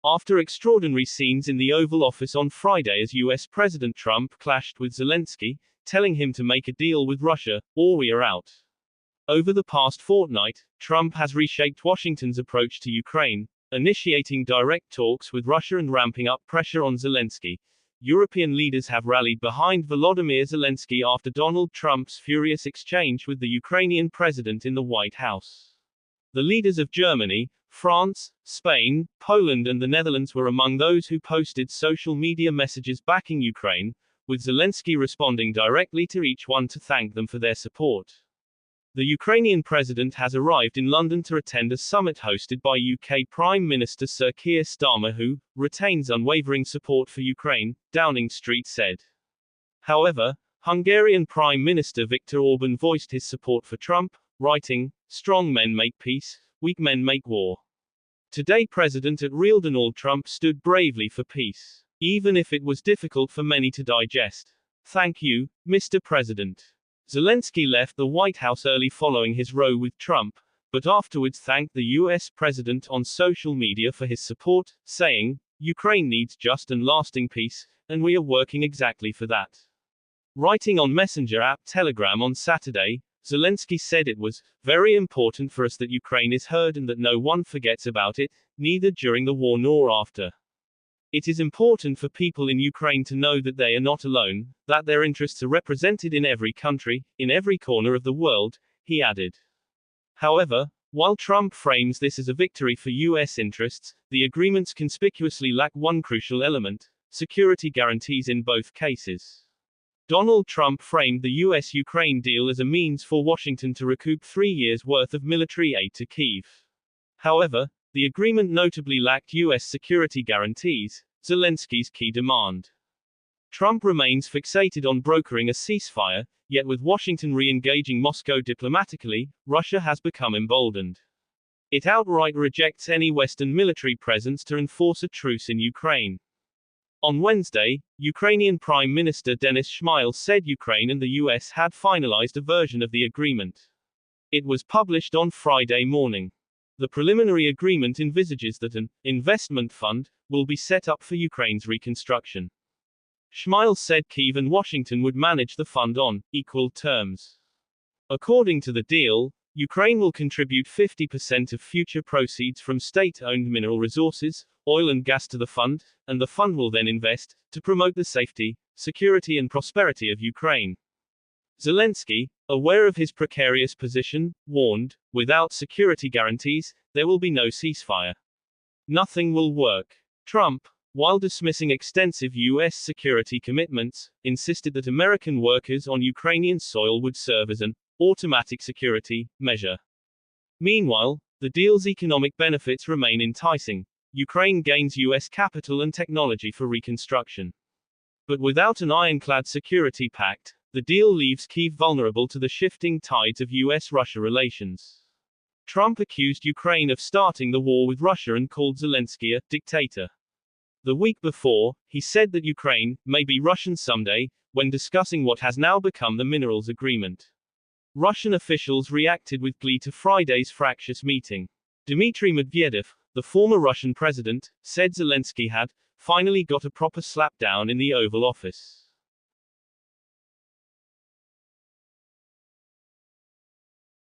After extraordinary scenes in the Oval Office on Friday as US President Trump clashed with Zelensky, telling him to make a deal with Russia, or we are out. Over the past fortnight, Trump has reshaped Washington's approach to Ukraine, initiating direct talks with Russia and ramping up pressure on Zelensky. European leaders have rallied behind Volodymyr Zelensky after Donald Trump's furious exchange with the Ukrainian president in the White House. The leaders of Germany, France, Spain, Poland and the Netherlands were among those who posted social media messages backing Ukraine, with Zelensky responding directly to each one to thank them for their support. The Ukrainian president has arrived in London to attend a summit hosted by UK Prime Minister Sir Keir Starmer, who retains unwavering support for Ukraine, Downing Street said. However, Hungarian Prime Minister Viktor Orban voiced his support for Trump, writing, "Strong men make peace, weak men make war." Today President at real Donald Trump stood bravely for peace, even if it was difficult for many to digest. "Thank you, Mr. President." Zelensky left the White House early following his row with Trump, but afterwards thanked the US president on social media for his support, saying, "Ukraine needs just and lasting peace, and we are working exactly for that." Writing on Messenger app Telegram on Saturday, Zelensky said it was very important for us that Ukraine is heard and that no one forgets about it, neither during the war nor after. It is important for people in Ukraine to know that they are not alone, that their interests are represented in every country, in every corner of the world, he added. However, while Trump frames this as a victory for US interests, the agreements conspicuously lack one crucial element: security guarantees in both cases. Donald Trump framed the US-Ukraine deal as a means for Washington to recoup 3 years' worth of military aid to Kyiv. However, the agreement notably lacked US security guarantees, Zelensky's key demand. Trump remains fixated on brokering a ceasefire, yet with Washington re-engaging Moscow diplomatically, Russia has become emboldened. It outright rejects any Western military presence to enforce a truce in Ukraine. On Wednesday, Ukrainian Prime Minister Denis Shmyhal said Ukraine and the US had finalized a version of the agreement. It was published on Friday morning. The preliminary agreement envisages that an investment fund will be set up for Ukraine's reconstruction. Shmyhal said Kyiv and Washington would manage the fund on equal terms. According to the deal, Ukraine will contribute 50% of future proceeds from state-owned mineral resources, oil and gas to the fund, and the fund will then invest to promote the safety, security and prosperity of Ukraine. Zelensky, aware of his precarious position, warned, "Without security guarantees, there will be no ceasefire. Nothing will work." Trump, while dismissing extensive US security commitments, insisted that American workers on Ukrainian soil would serve as an automatic security measure. Meanwhile, the deal's economic benefits remain enticing. Ukraine gains US capital and technology for reconstruction. But without an ironclad security pact, the deal leaves Kyiv vulnerable to the shifting tides of US-Russia relations. Trump accused Ukraine of starting the war with Russia and called Zelensky a dictator. The week before, he said that Ukraine may be Russian someday, when discussing what has now become the minerals agreement. Russian officials reacted with glee to Friday's fractious meeting. Dmitry Medvedev, the former Russian president, said Zelensky had finally got a proper slapdown in the Oval Office.